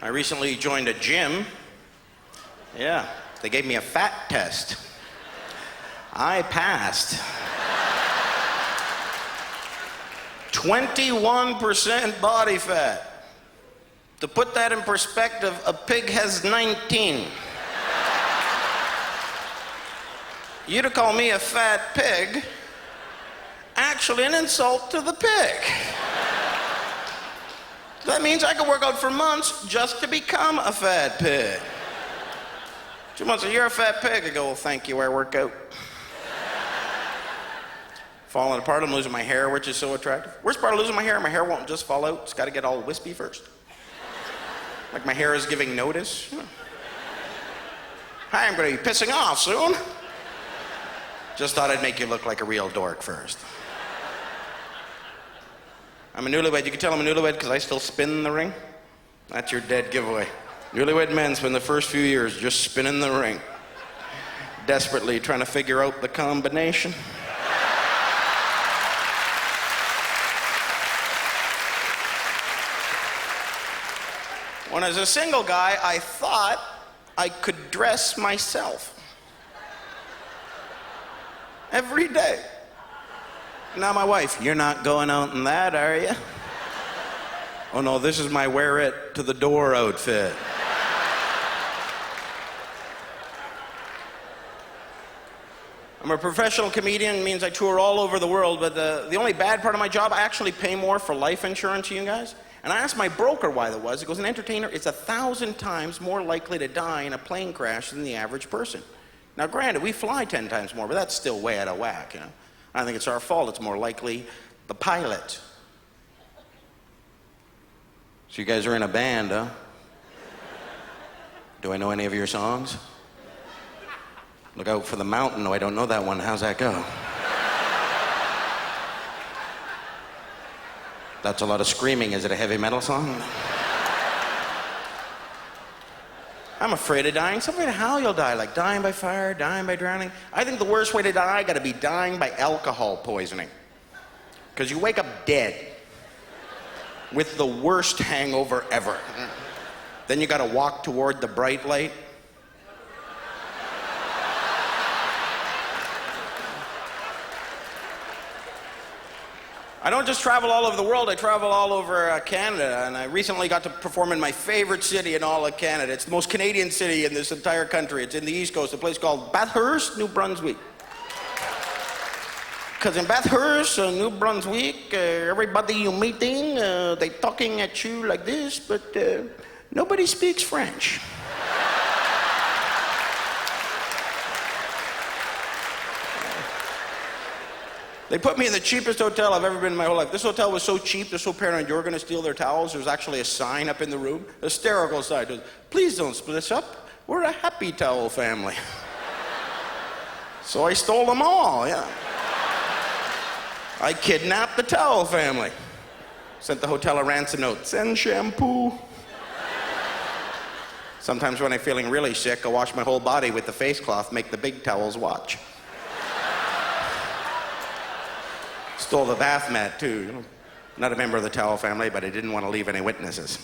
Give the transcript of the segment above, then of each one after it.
I recently joined a gym. Yeah, they gave me a fat test. I passed. 21% body fat. To put that in perspective, a pig has 19. You to call me a fat pig, actually an insult to the pig. That means I could work out for months just to become a fat pig. 2 months, you're a fat pig. I go, well, thank you, I work out. Falling apart, I'm losing my hair, which is so attractive. Worst part of losing my hair won't just fall out. It's got to get all wispy first. Like my hair is giving notice. Hi, I'm going to be pissing off soon. Just thought I'd make you look like a real dork first. I'm a newlywed. You can tell I'm a newlywed because I still spin the ring. That's your dead giveaway. Newlywed men spend the first few years just spinning the ring, desperately trying to figure out the combination. When I was a single guy, I thought I could dress myself every day. Now my wife, you're not going out in that, are you? Oh no, this is my wear it to the door outfit. I'm a professional comedian, means I tour all over the world, but the only bad part of my job, I actually pay more for life insurance, you guys. And I asked my broker why that was. He goes, an entertainer is 1,000 times more likely to die in a plane crash than the average person. Now granted, we fly 10 times more, but that's still way out of whack, you know. I don't think it's our fault, it's more likely the pilot. So you guys are in a band, huh? Do I know any of your songs? Look out for the mountain. No, I don't know that one. How's that go? That's a lot of screaming. Is it a heavy metal song? I'm afraid of dying. Something how you'll die, like dying by fire, dying by drowning. I think the worst way to die gotta be dying by alcohol poisoning. Because you wake up dead with the worst hangover ever. Then you gotta walk toward the bright light. I don't just travel all over the world, I travel all over Canada, and I recently got to perform in my favorite city in all of Canada. It's the most Canadian city in this entire country. It's in the East Coast, a place called Bathurst, New Brunswick. Because in Bathurst, New Brunswick, everybody you're meeting, they talking at you like this, but nobody speaks French. They put me in the cheapest hotel I've ever been in my whole life. This hotel was so cheap, they're so paranoid you're going to steal their towels. There's actually a sign up in the room, a hysterical sign. Please don't split us up. We're a happy towel family. So I stole them all, yeah. I kidnapped the towel family. Sent the hotel a ransom note. Send shampoo. Sometimes when I'm feeling really sick, I wash my whole body with the face cloth, make the big towels watch. Stole the bath mat too, you know. Not a member of the towel family, but I didn't want to leave any witnesses.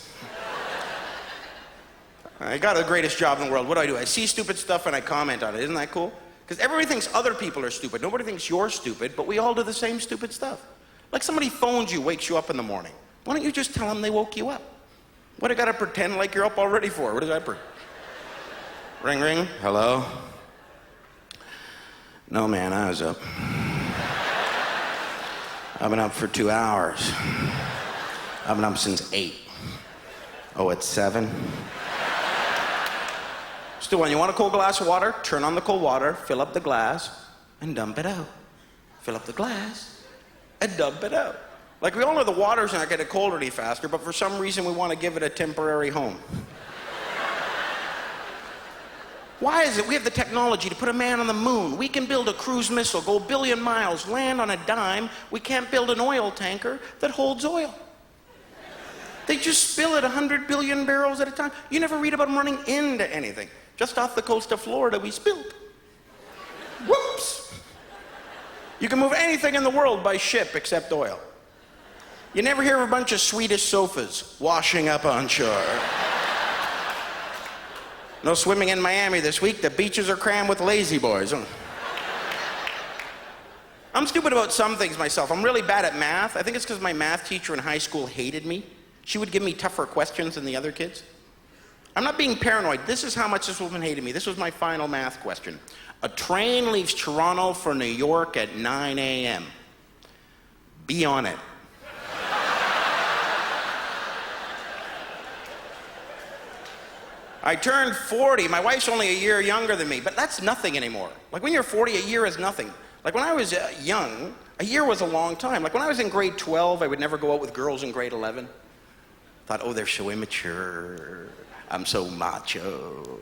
I got the greatest job in the world. What do? I see stupid stuff and I comment on it. Isn't that cool? Because everybody thinks other people are stupid. Nobody thinks you're stupid, but we all do the same stupid stuff. Like somebody phones you, wakes you up in the morning. Why don't you just tell them they woke you up? What do I gotta pretend like you're up already for? What is that for? Ring, ring. Hello? No, man, I was up. I've been up for 2 hours. I've been up since 8. Oh, it's 7? Still, when you want a cold glass of water, turn on the cold water, fill up the glass, and dump it out. Fill up the glass, and dump it out. Like, we all know the water's not getting cold any faster, but for some reason we want to give it a temporary home. Why is it we have the technology to put a man on the moon? We can build a cruise missile, go 1 billion miles, land on a dime. We can't build an oil tanker that holds oil. They just spill it 100 billion barrels at a time. You never read about them running into anything. Just off the coast of Florida, we spilled. Whoops! You can move anything in the world by ship except oil. You never hear of a bunch of Swedish sofas washing up on shore. No swimming in Miami this week. The beaches are crammed with lazy boys. I'm stupid about some things myself. I'm really bad at math. I think it's because my math teacher in high school hated me. She would give me tougher questions than the other kids. I'm not being paranoid. This is how much this woman hated me. This was my final math question. A train leaves Toronto for New York at 9 a.m. Be on it. I turned 40. My wife's only a year younger than me, but that's nothing anymore. Like when you're 40, a year is nothing. Like when I was young, a year was a long time. Like when I was in grade 12, I would never go out with girls in grade 11. Thought, oh, they're so immature. I'm so macho.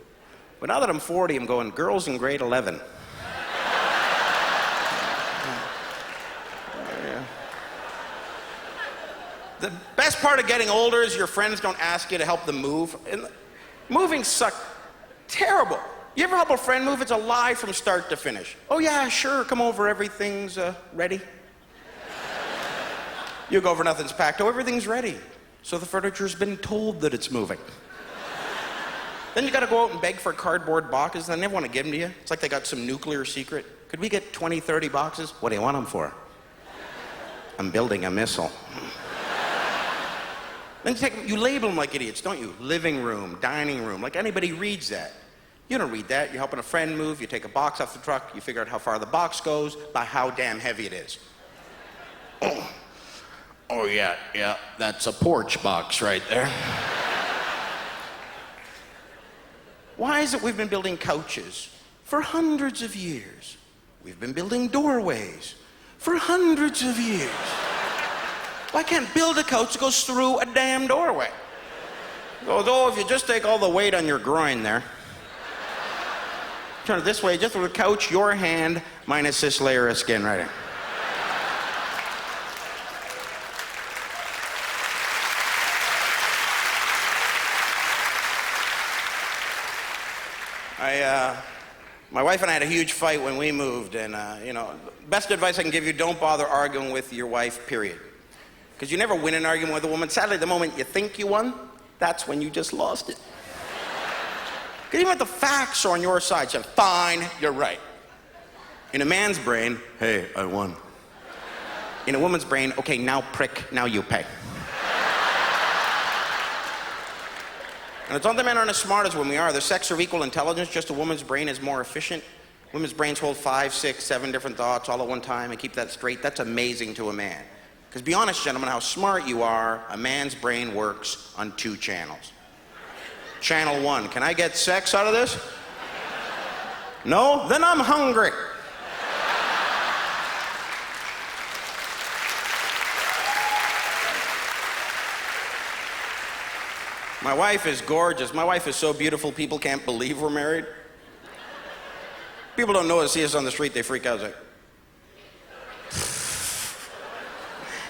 But now that I'm 40, I'm going, girls in grade 11. The best part of getting older is your friends don't ask you to help them move. And moving sucks. Terrible. You ever help a friend move? It's a lie from start to finish. Oh yeah, sure, come over, everything's ready. You go over, nothing's packed. Oh, everything's ready. So the furniture's been told that it's moving. Then you gotta go out and beg for cardboard boxes, and they never want to give them to you. It's like they got some nuclear secret. Could we get 20, 30 boxes? What do you want them for? I'm building a missile. Then you label them like idiots, don't you? Living room, dining room, like anybody reads that. You don't read that. You're helping a friend move, you take a box off the truck, you figure out how far the box goes by how damn heavy it is. Oh yeah, that's a porch box right there. Why is it we've been building couches for hundreds of years? We've been building doorways for hundreds of years. Why can't build a couch that goes through a damn doorway? Although if you just take all the weight on your groin there, turn it this way, just with a couch, your hand minus this layer of skin right here. My wife and I had a huge fight when we moved, and best advice I can give you, don't bother arguing with your wife, period. Because you never win an argument with a woman. Sadly, the moment you think you won, that's when you just lost it. Because even if the facts are on your side, you say, fine, you're right. In a man's brain, hey, I won. In a woman's brain, okay, now prick, now you pay. And it's not that men aren't as smart as women we are. The sex of equal intelligence, just a woman's brain is more efficient. Women's brains hold 5, 6, 7 different thoughts all at one time and keep that straight. That's amazing to a man. Because be honest, gentlemen, how smart you are, a man's brain works on 2 channels. Channel 1, can I get sex out of this? No? Then I'm hungry. My wife is gorgeous. My wife is so beautiful, people can't believe we're married. People don't know us, see us on the street, they freak out. It's like,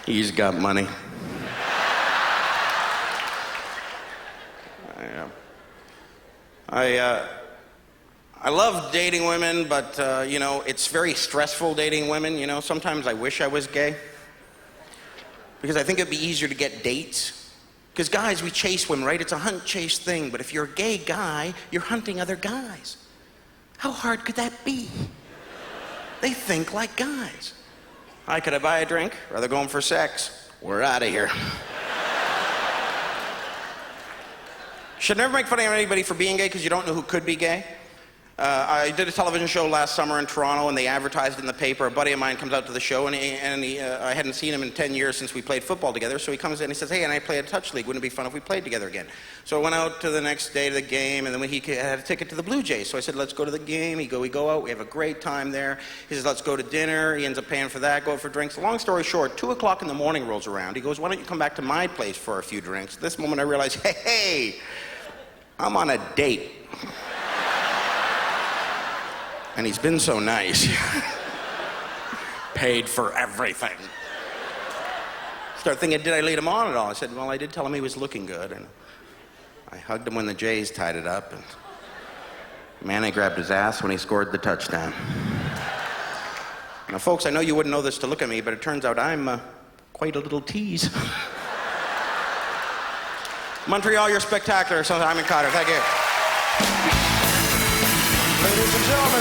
he's got money. I love dating women, but it's very stressful dating women. Sometimes I wish I was gay, because I think it'd be easier to get dates. Because guys, we chase women, right? It's a hunt-chase thing, but if you're a gay guy, you're hunting other guys. How hard could that be? They think like guys. Hi, could I buy a drink? Rather going for sex. We're out of here. Should never make fun of anybody for being gay because you don't know who could be gay. I did a television show last summer in Toronto, and they advertised in the paper. A buddy of mine comes out to the show, and I hadn't seen him in 10 years since we played football together. So he comes in and he says, hey, and I play a touch league. Wouldn't it be fun if we played together again? So I went out to the next day to the game, and then he had a ticket to the Blue Jays. So I said, let's go to the game. We go out. We have a great time there. He says, let's go to dinner. He ends up paying for that, go out for drinks. Long story short, 2 o'clock in the morning rolls around. He goes, why don't you come back to my place for a few drinks? At this moment, I realized, hey, I'm on a date. And he's been so nice. Paid for everything. Start thinking, did I lead him on at all? I said, well, I did tell him he was looking good. And I hugged him when the Jays tied it up. And man, I grabbed his ass when he scored the touchdown. Now, folks, I know you wouldn't know this to look at me, but it turns out I'm quite a little tease. Montreal, you're spectacular. So I'm in Cotter. Thank you. Ladies and gentlemen.